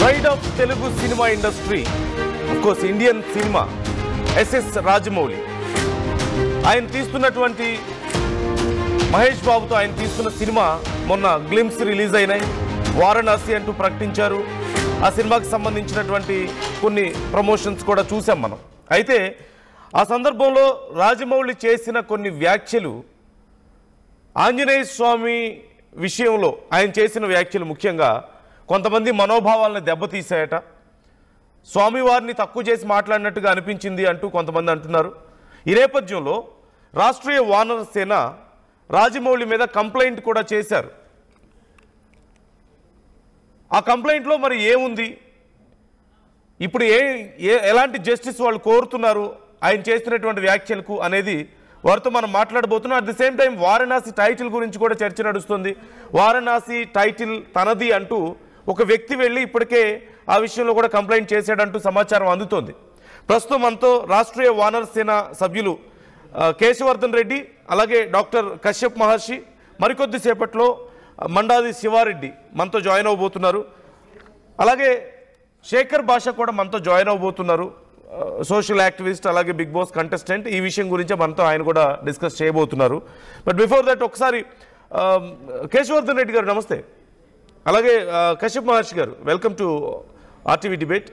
Pride of Telugu cinema industry, of course Indian cinema, SS Rajamouli. ఆయన తీస్తున్నటువంటి మహేష్ బాబుతో ఆయన తీస్తున్న సినిమా మొన్న గ్లిమ్స్ రిలీజ్ అయినాయి. వారణాసి అంటూ ప్రకటించారు. ఆ సినిమాకి సంబంధించినటువంటి కొన్ని ప్రమోషన్స్ కూడా చూసాం మనం. అయితే ఆ సందర్భంలో రాజమౌళి చేసిన కొన్ని వ్యాఖ్యలు, ఆంజనేయ స్వామి విషయంలో ఆయన చేసిన వ్యాఖ్యలు ముఖ్యంగా కొంతమంది మనోభావాలను దెబ్బతీసాయట. స్వామివారిని తక్కువ చేసి మాట్లాడినట్టుగా అనిపించింది అంటూ కొంతమంది అంటున్నారు. ఈ నేపథ్యంలో రాష్ట్రీయ వానర సేన రాజమౌళి మీద కంప్లైంట్ కూడా చేశారు. ఆ కంప్లైంట్లో మరి ఏముంది, ఇప్పుడు ఎలాంటి జస్టిస్ వాళ్ళు కోరుతున్నారు ఆయన చేస్తున్నటువంటి వ్యాఖ్యలకు అనేది వారితో మనం మాట్లాడబోతున్నాం. At the same time Varanasi title గురించి కూడా చర్చ నడుస్తుంది. వారణాసి టైటిల్ తనది అంటూ ఒక వ్యక్తి వెళ్ళి ఇప్పటికే ఆ విషయంలో కూడా కంప్లైంట్ చేశాడంటూ సమాచారం అందుతోంది. ప్రస్తుతం మనతో రాష్ట్రీయ వానర సేన సభ్యులు కేశవర్ధన్ రెడ్డి, అలాగే డాక్టర్ కశ్యప్ మహర్షి, మరికొద్ది సేపట్లో మండాది శివారెడ్డి మనతో జాయిన్ అవబోతున్నారు. అలాగే శేఖర్ భాష కూడా మనతో జాయిన్ అవబోతున్నారు, సోషల్ యాక్టివిస్ట్, అలాగే బిగ్ బాస్ కంటెస్టెంట్. ఈ విషయం గురించి మనతో ఆయన కూడా డిస్కస్ చేయబోతున్నారు. బట్ బిఫోర్ దట్ ఒకసారి కేశవర్ధన్ రెడ్డి గారు నమస్తే, అలాగే కశ్యప్ మహర్షి గారు welcome to RTV debate.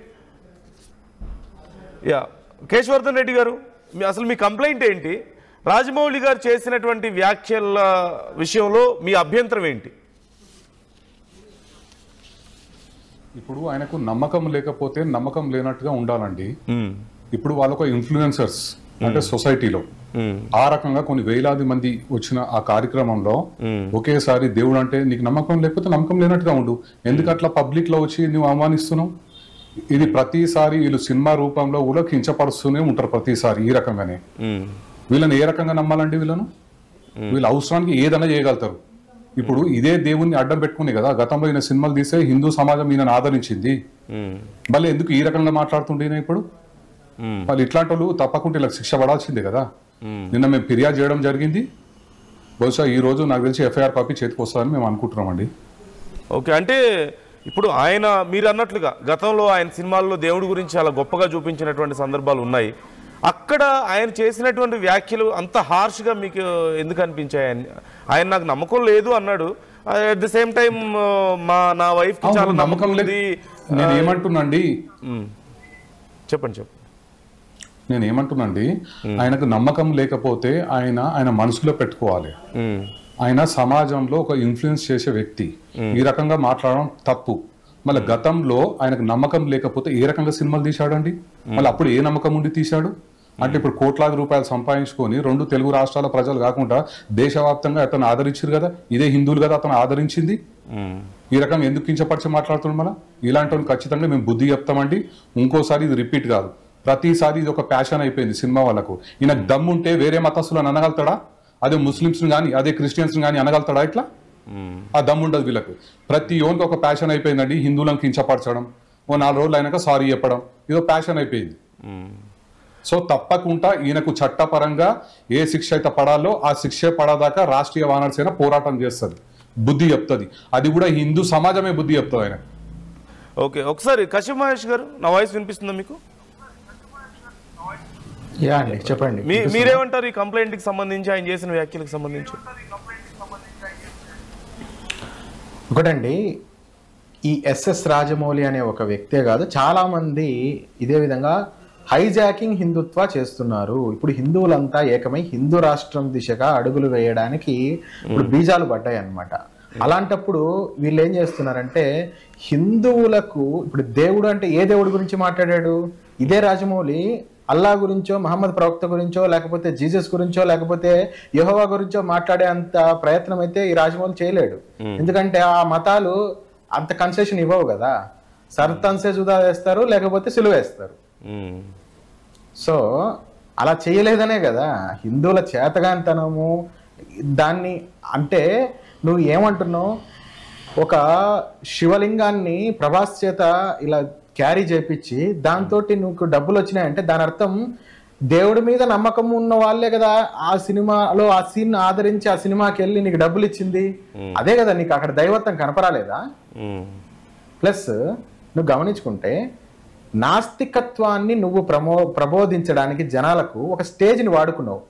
Keshavardhan Reddy గారు, అసలు మీ కంప్లైంట్ ఏంటి? రాజమౌళి గారు చేసినటువంటి వ్యాఖ్యల విషయంలో మీ అభ్యంతరం ఏంటి? ఇప్పుడు ఆయనకు నమ్మకం లేకపోతే నమ్మకం లేనట్టుగా ఉండాలండి. ఇప్పుడు వాళ్ళొక ఇన్ఫ్లుయెన్సర్స్ అంటే సొసైటీలో ఆ రకంగా కొన్ని వేలాది మంది వచ్చిన ఆ కార్యక్రమంలో ఒకేసారి దేవుడు అంటే నీకు నమ్మకం లేకపోతే నమ్మకం లేనట్టుగా ఉండు, ఎందుకు అట్లా పబ్లిక్ లో వచ్చి నువ్వు అవమానిస్తున్నావు? ఇది ప్రతిసారి వీళ్ళు సినిమా రూపంలో కూడా కించపరుస్తూనే ఉంటారు ప్రతిసారి ఈ రకంగానే. వీళ్ళని ఏ రకంగా నమ్మాలండి? వీళ్ళ అవసరానికి ఏదైనా చేయగలుగుతారు. ఇప్పుడు ఇదే దేవుణ్ణి అడ్డం పెట్టుకుని కదా గతంలో ఈయన సినిమాలు తీసే హిందూ సమాజం ఈయనను ఆదరించింది. మళ్ళీ ఎందుకు ఈ రకంగా మాట్లాడుతుంటే ఇప్పుడు వాళ్ళు ఇట్లాంటి వాళ్ళు తప్పకుండా ఇలా శిక్ష పడాల్సిందే కదా. నిన్న మేము ఫిర్యాదు చేయడం జరిగింది. బహుశా ఈ రోజు నాకు తెలిసి ఎఫ్ఐఆర్ కాపీ చేతికి వస్తుందని మేము అనుకుంటున్నామండి. ఓకే, అంటే ఇప్పుడు ఆయన మీరు అన్నట్లుగా గతంలో ఆయన సినిమాల్లో దేవుడి గురించి చాలా గొప్పగా చూపించినటువంటి సందర్భాలు ఉన్నాయి. అక్కడ ఆయన చేసినటువంటి వ్యాఖ్యలు అంత హార్ష్గా మీకు ఎందుకు అనిపించాయి? ఆయన నాకు నమ్మకం లేదు అన్నాడు. అట్ ది సేమ్ టైం నా వైఫ్ కి చాలా నమ్మకం లేదు. నేను ఏమంటున్నాండి, చెప్పండి. నేను ఏమంటున్నాండి, ఆయనకు నమ్మకం లేకపోతే ఆయన మనసులో పెట్టుకోవాలి. ఆయన సమాజంలో ఒక ఇన్ఫ్లుయెన్స్ చేసే వ్యక్తి, ఈ రకంగా మాట్లాడడం తప్పు. మళ్ళీ గతంలో ఆయనకు నమ్మకం లేకపోతే ఏ రకంగా సినిమాలు తీశాడండి? మళ్ళీ అప్పుడు ఏ నమ్మకం ఉండి తీశాడు? అంటే ఇప్పుడు కోట్లాది రూపాయలు సంపాదించుకొని 2 తెలుగు రాష్ట్రాల ప్రజలు కాకుండా దేశవ్యాప్తంగా అతను ఆదరించారు కదా, ఇదే హిందువులు కదా అతను ఆదరించింది. ఈ రకంగా ఎందుకు కించపరిచి మాట్లాడుతున్నాం? మళ్ళీ ఇలాంటి ఖచ్చితంగా మేము బుద్ధి చెప్తామండి. ఇంకోసారి ఇది రిపీట్ కాదు. ప్రతిసారి ఇది ఒక ప్యాషన్ అయిపోయింది సినిమా వాళ్ళకు. ఈయనకు దమ్ముంటే వేరే మతస్థులను అనగలుగుతాడా? అదే ముస్లిమ్స్ని కానీ అదే క్రిస్టియన్స్ని కానీ అనగలుగుతాడా? ఇట్లా ఆ దమ్ము ఉండదు వీళ్ళకు. ప్రతి ఓన్కి ఒక ప్యాషన్ అయిపోయిందండి. హిందువులను కించపరచడం, ఓ 4 రోజులు అయినాక సారీ చెప్పడం, ఇదో ప్యాషన్ అయిపోయింది. సో తప్పకుండా ఈయనకు చట్టపరంగా ఏ శిక్ష అయితే పడాలో ఆ శిక్ష పడదాకా రాష్ట్రీయ వానర సేన పోరాటం చేస్తుంది, బుద్ధి చెప్తుంది. అది కూడా హిందూ సమాజమే బుద్ధి చెప్తుంది ఆయన. ఓకే, ఒకసారి కశ్యప్ మహేష్ గారు, నా వాయిస్ వినిపిస్తుందా మీకు? చెప్పండి, మీరేమంటారు ఈ కంప్లైంట్ కి సంబంధించి, ఆయన చేసిన వ్యాఖ్యలకు సంబంధించి? ఒకటండి, ఈ ఎస్ఎస్ రాజమౌళి అనే ఒక వ్యక్తే కాదు, చాలా మంది ఇదే విధంగా హైజాకింగ్ హిందుత్వ చేస్తున్నారు. ఇప్పుడు హిందువులంతా ఏకమై హిందూ రాష్ట్రం దిశగా అడుగులు వేయడానికి ఇప్పుడు బీజాలు పడ్డాయి అన్నమాట. అలాంటప్పుడు వీళ్ళు ఏం చేస్తున్నారంటే హిందువులకు, ఇప్పుడు దేవుడు అంటే ఏ దేవుడి గురించి మాట్లాడాడు? ఇదే రాజమౌళి అల్లా గురించో, మహమ్మద్ ప్రవక్త గురించో, లేకపోతే జీసస్ గురించో, లేకపోతే యెహోవా గురించో మాట్లాడే అంత ప్రయత్నం అయితే ఈ రాజమౌళి చేయలేడు. ఎందుకంటే ఆ మతాలు అంత కన్సెషన్ ఇవ్వవు కదా. సర్తన్సే జుదా వేస్తారు, లేకపోతే సిలువ వేస్తారు. సో అలా చేయలేదనే కదా హిందువుల చేతగానితనము. దాన్ని అంటే నువ్వు ఏమంటున్నావు, ఒక శివలింగాన్ని ప్రభాస్ చేత ఇలా క్యారీ చేపించి దాంతో నువ్వు డబ్బులు వచ్చినాయంటే దాని అర్థం దేవుడి మీద నమ్మకం ఉన్న వాళ్ళే కదా ఆ సినిమాలో ఆ సీన్ ఆదరించి ఆ సినిమాకి వెళ్ళి నీకు డబ్బులు ఇచ్చింది. అదే కదా నీకు అక్కడ దైవత్వం కనపరాలేదా? ప్లస్ నువ్వు గమనించుకుంటే నాస్తికత్వాన్ని నువ్వు ప్రబోధించడానికి జనాలకు ఒక స్టేజ్ని వాడుకున్నావు.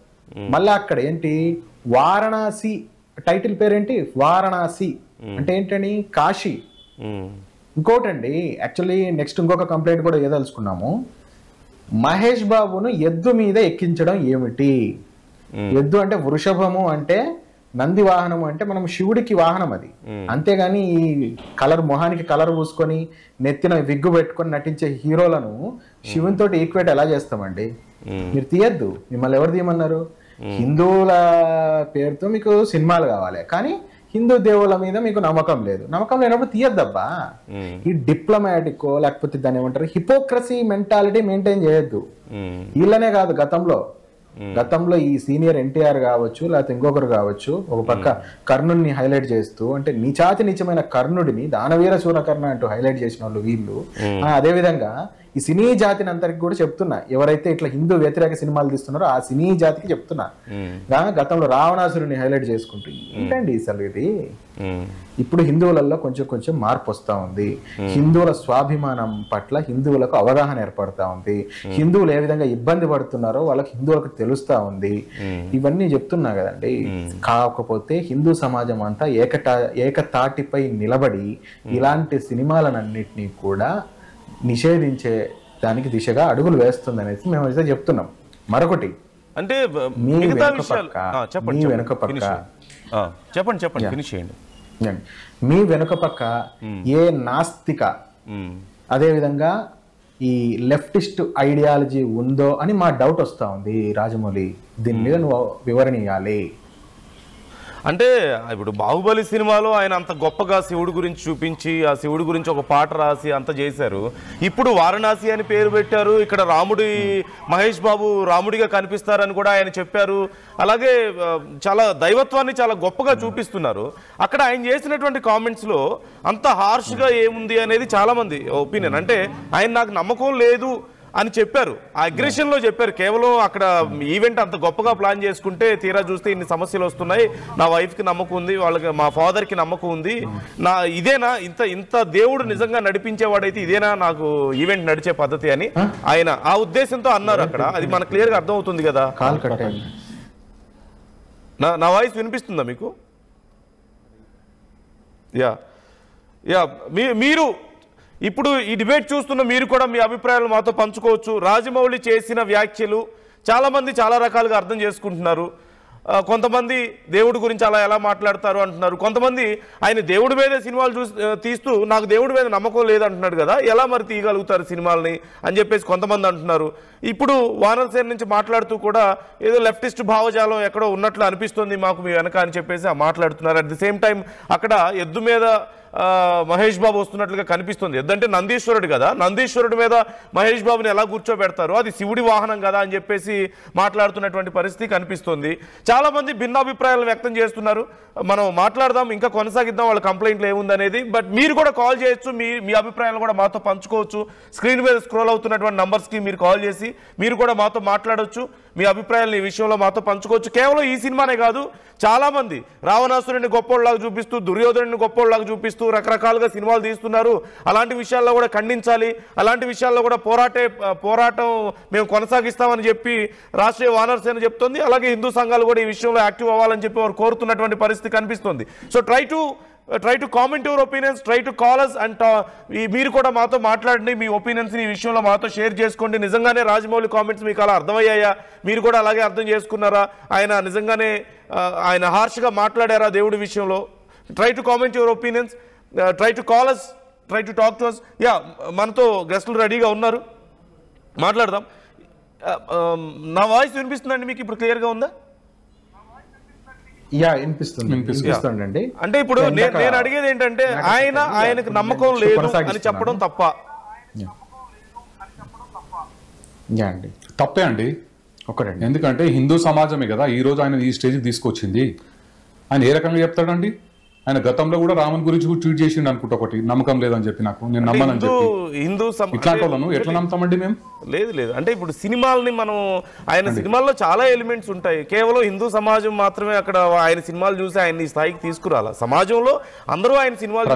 మళ్ళీ అక్కడ ఏంటి వారణాసి, టైటిల్ పేరేంటి వారణాసి అంటే ఏంటని కాశీ. ఇంకోటండి యాక్చువల్లీ నెక్స్ట్ ఇంకొక కంప్లైంట్ కూడా ఏదలుచుకున్నాము, మహేష్ బాబును ఎద్దు మీద ఎక్కించడం ఏమిటి? ఎద్దు అంటే వృషభము అంటే నంది వాహనము అంటే మనం శివుడికి వాహనం అది, అంతేగాని ఈ కలర్ మొహానికి కలర్ పూసుకొని నెత్తిన విగ్గు పెట్టుకొని నటించే హీరోలను శివునితో ఈక్వేట్ ఎలా చేస్తామండి? మీరు తీయద్దు, మిమ్మల్ని ఎవరు తీయమన్నారు? హిందువుల పేరుతో మీకు సినిమాలు కావాలి కానీ హిందూ దేవుళ్ళ మీద మీకు నమ్మకం లేదు. నమ్మకం లేనప్పుడు తీయద్దబ్బా. ఈ డిప్లొమాటిక్ లేకపోతే దాన్ని ఏమంటారు హిపోక్రసీ మెంటాలిటీ మెయింటైన్ చేయొద్దు. వీళ్ళనే కాదు, గతంలో ఈ సీనియర్ ఎన్టీఆర్ కావచ్చు లేకపోతే ఇంకొకరు కావచ్చు ఒక పక్క కర్ణుడిని హైలైట్ చేస్తూ అంటే నీచమైన కర్ణుడిని దానవీర శూరకర్ణ అంటూ హైలైట్ చేసిన వాళ్ళు వీళ్ళు. అదే విధంగా ఈ సినీ జాతిని అంతరికి కూడా చెప్తున్నా, ఎవరైతే ఇట్లా హిందూ వ్యతిరేక సినిమాలు తీస్తున్నారో ఆ సినీ జాతికి చెప్తున్నా, గతంలో రావణాసురుని హైలైట్ చేసుకుంటూ ఏంటండి అసలు ఇది? ఇప్పుడు హిందువులలో కొంచెం మార్పు వస్తూ ఉంది. హిందువుల స్వాభిమానం పట్ల హిందువులకు అవగాహన ఏర్పడతా ఉంది. హిందువులు ఏ విధంగా ఇబ్బంది పడుతున్నారో వాళ్ళకి హిందువులకు తెలుస్తా ఉంది. ఇవన్నీ చెప్తున్నా కదండి. కాకపోతే హిందూ సమాజం అంతా ఏకతాటిపై నిలబడి ఇలాంటి సినిమాలన్నింటినీ కూడా నిషేధించే దానికి దిశగా అడుగులు వేస్తుంది అనేసి మేము అయితే చెప్తున్నాం. మరొకటి అంటే మీ వెనుక పక్క మీ వెనుక పక్క ఏ నాస్తిక అదే విధంగా ఈ లెఫ్టిస్ట్ ఐడియాలజీ ఉందో అని మా డౌట్ వస్తా ఉంది. రాజమౌళి, దీని మీద నువ్వు వివరణ ఇవ్వాలి. అంటే ఇప్పుడు బాహుబలి సినిమాలో ఆయన అంత గొప్పగా శివుడి గురించి చూపించి ఆ శివుడి గురించి ఒక పాట రాసి అంత చేశారు. ఇప్పుడు వారణాసి అని పేరు పెట్టారు. ఇక్కడ మహేష్ బాబు రాముడిగా కనిపిస్తారని కూడా ఆయన చెప్పారు. అలాగే చాలా దైవత్వాన్ని చాలా గొప్పగా చూపిస్తున్నారు. అక్కడ ఆయన చేసినటువంటి కామెంట్స్లో అంత హార్ష్గా ఏముంది అనేది చాలా మంది ఒపీనియన్. అంటే ఆయన నాకు నమ్మకం లేదు అని చెప్పారు, ఆ అగ్రెషన్లో చెప్పారు. కేవలం అక్కడ ఈవెంట్ అంత గొప్పగా ప్లాన్ చేసుకుంటే తీరా చూస్తే ఇన్ని సమస్యలు వస్తున్నాయి, నా వైఫ్కి నమ్మకం ఉంది, వాళ్ళకి మా ఫాదర్కి నమ్మకం ఉంది, ఇదేనా ఇంత దేవుడు నిజంగా నడిపించేవాడైతే ఇదేనా నాకు ఈవెంట్ నడిచే పద్ధతి అని ఆయన ఆ ఉద్దేశంతో అన్నారు అక్కడ. అది మనకు క్లియర్గా అర్థం అవుతుంది కదా. నా వాయిస్ వినిపిస్తుందా మీకు? మీరు ఇప్పుడు ఈ డిబేట్ చూస్తున్న మీరు కూడా మీ అభిప్రాయాలు మాతో పంచుకోవచ్చు. రాజమౌళి చేసిన వ్యాఖ్యలు చాలామంది చాలా రకాలుగా అర్థం చేసుకుంటున్నారు. కొంతమంది దేవుడి గురించి అలా ఎలా మాట్లాడతారు అంటున్నారు. కొంతమంది ఆయన దేవుడి మీదే సినిమాలు తీస్తూ నాకు దేవుడి మీద నమ్మకం లేదంటున్నాడు కదా, ఎలా మరి తీయగలుగుతారు సినిమాలని అని చెప్పేసి కొంతమంది అంటున్నారు. ఇప్పుడు వానరసేన నుంచి మాట్లాడుతూ కూడా ఏదో లెఫ్టిస్ట్ భావజాలం ఎక్కడో ఉన్నట్లు అనిపిస్తుంది మాకు మీ వెనక అని చెప్పేసి మాట్లాడుతున్నారు. అట్ ది సేమ్ టైం అక్కడ ఎద్దు మీద మహేష్ బాబు వస్తున్నట్లుగా కనిపిస్తుంది. ఎద్దంటే నందీశ్వరుడు కదా, నందీశ్వరుడి మీద మహేష్ బాబుని ఎలా కూర్చోబెడతారు, అది శివుడి వాహనం కదా అని చెప్పేసి మాట్లాడుతున్నటువంటి పరిస్థితి కనిపిస్తుంది. చాలామంది భిన్నాభిప్రాయాలు వ్యక్తం చేస్తున్నారు. మనం మాట్లాడదాం, ఇంకా కొనసాగిద్దాం వాళ్ళ కంప్లైంట్లు ఏముందనేది. బట్ మీరు కూడా కాల్ చేయొచ్చు, మీ అభిప్రాయాలు కూడా మాతో పంచుకోవచ్చు. స్క్రీన్ మీద స్క్రోల్ అవుతున్నటువంటి నంబర్స్కి మీరు కాల్ చేసి మీరు కూడా మాతో మాట్లాడవచ్చు. మీ అభిప్రాయాలను ఈ విషయంలో మాతో పంచుకోవచ్చు. కేవలం ఈ సినిమానే కాదు, చాలామంది రావణాసురుడిని గొప్పోళ్ళలాగా చూపిస్తూ దుర్యోధనుడిని గొప్పోళ్ళలాగా చూపిస్తూ రకరకాలుగా సినిమాలు తీస్తున్నారు. అలాంటి విషయాల్లో కూడా ఖండించాలి, అలాంటి విషయాల్లో కూడా పోరాటం మేము కొనసాగిస్తామని చెప్పి రాష్ట్రీయ వానరసేన చెప్తోంది. అలాగే హిందూ సంఘాలు కూడా ఈ విషయంలో యాక్టివ్ అవ్వాలని చెప్పి వారు కోరుతున్నటువంటి పరిస్థితి కనిపిస్తుంది. So try to comment your opinions, try to call us and మీరు కూడా మాతో మాట్లాడండి. మీ ఒపీనియన్స్ని ఈ విషయంలో మాతో షేర్ చేసుకోండి. నిజంగానే రాజమౌళి కామెంట్స్ మీకు అలా అర్థమయ్యాయా? మీరు కూడా అలాగే అర్థం చేసుకున్నారా? ఆయన నిజంగానే ఆయన హార్ష్గా మాట్లాడారా దేవుడి విషయంలో? Try to comment your opinions, try to call us, try to talk to us. మనతో గెస్టులు రెడీగా ఉన్నారు, మాట్లాడదాం. నా వాయిస్ వినిపిస్తుందండి మీకు? ఇప్పుడు క్లియర్గా ఉందా? వినిపిస్తుంది. అంటే ఇప్పుడు నేను అడిగేది ఏంటంటే ఆయనకు నమ్మకం లేదు అని చెప్పడం తప్ప? తప్పే అండి. ఎందుకంటే హిందూ సమాజమే కదా ఈ రోజు ఆయన ఈ స్టేజ్కి తీసుకొచ్చింది. ఆయన ఏ రకంగా చెప్తాడండి? ఆయన గతంలో కూడా రామన్ గురించి కూడా ట్వీట్ చేసిండు అనుకుంటా ఒకటి, నమ్మకం లేదని చెప్పి నాకు, నేను నమ్మనని చెప్పి. ఇట్లాంటి వాళ్ళను ఎట్లా నమ్ముతామండి మేము? లేదు అంటే ఇప్పుడు సినిమాలని మనం, ఆయన సినిమాల్లో చాలా ఎలిమెంట్స్ ఉంటాయి, కేవలం హిందూ సమాజం మాత్రమే అక్కడ ఆయన సినిమాలు చూసి ఆయన ఈ స్థాయికి తీసుకురాలా. సమాజంలో అందరూ ఆయన సినిమాలు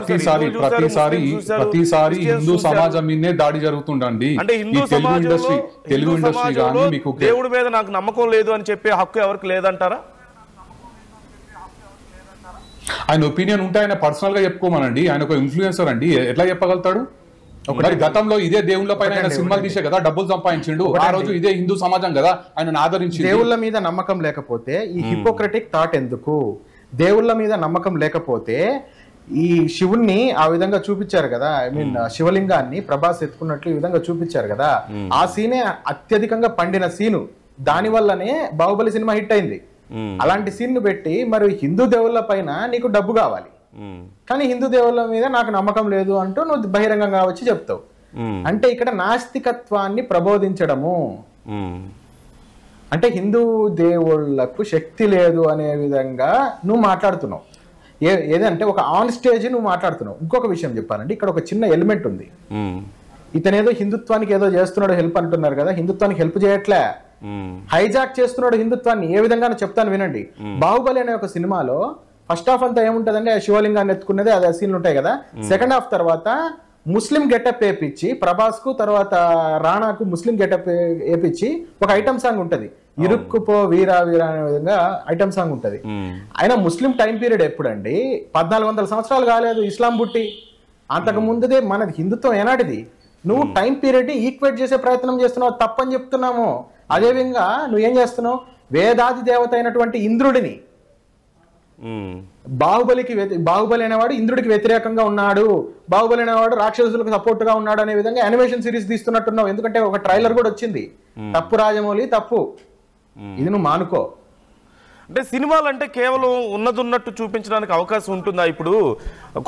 ప్రతిసారి హిందూ సమాజం మీదే దాడి జరుగుతుండండి. అంటే హిందూ తెలుగు ఇండస్ట్రీ కానీ మీకు దేవుడి మీద నాకు నమ్మకం లేదు అని చెప్పే హక్కు ఎవరికి లేదంటారా? ఆయన ఒపీనియన్ ఉంటే ఆయన పర్సనల్ గా చెప్పుకోమనండి. ఆయన ఒక ఇన్ఫ్లుయెన్సర్ అండి, ఎట్లా చెప్పగలుగుతాడు? మరి గతంలో ఇదే దేవుళ్ళ పైన ఆయన సినిమాలు తీసే కదా డబ్బులు సంపాదించిండు, ఆ రోజు ఇదే హిందూ సమాజం కదా ఆయన ఆదరించి. దేవుళ్ళ మీద నమ్మకం లేకపోతే ఈ హిపోక్రటిక్ థాట్ ఎందుకు? దేవుళ్ళ మీద నమ్మకం లేకపోతే ఈ శివుణ్ణి ఆ విధంగా చూపించారు కదా, ఐ మీన్ శివలింగాన్ని ప్రభాస్ ఎత్తుకున్నట్లు ఈ విధంగా చూపించారు కదా, ఆ సీనే అత్యధికంగా పండిన సీను, దాని వల్లనే బాహుబలి సినిమా హిట్ అయింది. అలాంటి సీన్ పెట్టి మరి హిందూ దేవుళ్ళ పైన నీకు డబ్బు కావాలి, కానీ హిందూ దేవుళ్ళ మీద నాకు నమ్మకం లేదు అంటూ నువ్వు బహిరంగంగా వచ్చి చెప్తావు. అంటే ఇక్కడ నాస్తికత్వాన్ని ప్రబోధించడము, అంటే హిందూ దేవుళ్లకు శక్తి లేదు అనే విధంగా నువ్వు మాట్లాడుతున్నావు. ఏదంటే ఒక ఆన్ స్టేజ్ నువ్వు మాట్లాడుతున్నావు. ఇంకొక విషయం చెప్పాలంటే ఇక్కడ ఒక చిన్న ఎలిమెంట్ ఉంది. ఇతనేదో హిందుత్వానికి ఏదో చేస్తున్నాడు హెల్ప్ అంటున్నారు కదా, హిందుత్వానికి హెల్ప్ చేయట్లే, హైజాక్ చేస్తున్నాడు హిందుత్వాన్ని. ఏ విధంగా చెప్తాను వినండి. బాహుబలి అనే ఒక సినిమాలో ఫస్ట్ హాఫ్ అంతా ఏముంటదంటే శివలింగాన్ని ఎత్తుకునేది అదే సీన్లు ఉంటాయి కదా. సెకండ్ హాఫ్ తర్వాత ముస్లిం గెటప్ వేపించి ప్రభాస్ కు, తర్వాత రాణాకు ముస్లిం గెటప్ వేపించి ఒక ఐటమ్ సాంగ్ ఉంటది, ఇరుక్కుపో వీరా వీరా అనే విధంగా ఐటమ్ సాంగ్ ఉంటది. అయినా ముస్లిం టైం పీరియడ్ ఎప్పుడండి? 1400 సంవత్సరాలు కాలేదు ఇస్లాం పుట్టి, అంతకు ముందుదే మనది హిందుత్వం ఏనాటిది. నువ్వు టైం పీరియడ్ ఈక్వేట్ చేసే ప్రయత్నం చేస్తున్నావు, తప్పని చెప్తున్నాము. అదేవిధంగా నువ్వేం చేస్తున్నావు, వేదాది దేవత అయినటువంటి ఇంద్రుడిని, బాహుబలి అనేవాడు ఇంద్రుడికి వ్యతిరేకంగా ఉన్నాడు, బాహుబలి అనేవాడు రాక్షసులకు సపోర్ట్ గా ఉన్నాడు అనే విధంగా యానిమేషన్ సిరీస్ తీస్తున్నట్టున్నావు. ఎందుకంటే ఒక ట్రైలర్ కూడా వచ్చింది. తప్పు రాజమౌళి, తప్పు. ఇది నువ్వు మానుకో. అంటే సినిమాలు అంటే కేవలం ఉన్నట్టు చూపించడానికి అవకాశం ఉంటుందా? ఇప్పుడు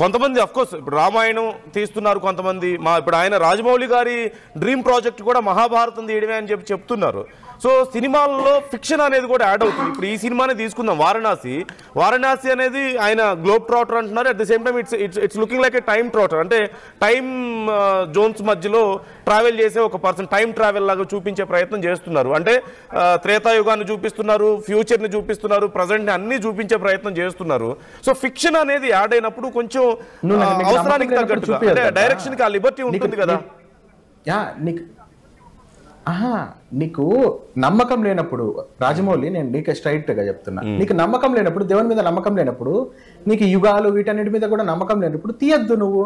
కొంతమంది అఫ్కోర్స్ ఇప్పుడు రామాయణం తీస్తున్నారు కొంతమంది, ఇప్పుడు ఆయన రాజమౌళి గారి డ్రీమ్ ప్రాజెక్ట్ కూడా మహాభారతం తీయడమే అని చెప్తున్నారు. సో సినిమాల్లో ఫిక్షన్ అనేది కూడా యాడ్ అవుతుంది. ఇప్పుడు ఈ సినిమానే తీసుకుందాం, వారణాసి అనేది ఆయన గ్లోబ్ ట్రాటర్ అంటున్నారు, at the same time it's looking like A time trotter. అంటే టైమ్ జోన్స్ మధ్యలో ట్రావెల్ చేసే ఒక పర్సన్, టైం ట్రావెల్ లాగా చూపించే ప్రయత్నం చేస్తున్నారు. అంటే త్రేతాయుగాన్ని చూపిస్తున్నారు, ఫ్యూచర్ని చూపిస్తున్నారు, ప్రజెంట్ని అన్ని చూపించే ప్రయత్నం చేస్తున్నారు. సో ఫిక్షన్ అనేది యాడ్ అయినప్పుడు కొంచెం అవసరానికి తగ్గట్టుగా, అంటే డైరెక్షన్కి ఆ లిబర్టీ ఉంటుంది కదా. నీకు నమ్మకం లేనప్పుడు రాజమౌళి, నేను నీకు స్ట్రైట్ గా చెప్తున్నా, నీకు నమ్మకం లేనప్పుడు, దేవుని మీద నమ్మకం లేనప్పుడు, నీకు యుగాలు వీటన్నిటి మీద కూడా నమ్మకం లేనప్పుడు తీయద్దు నువ్వు.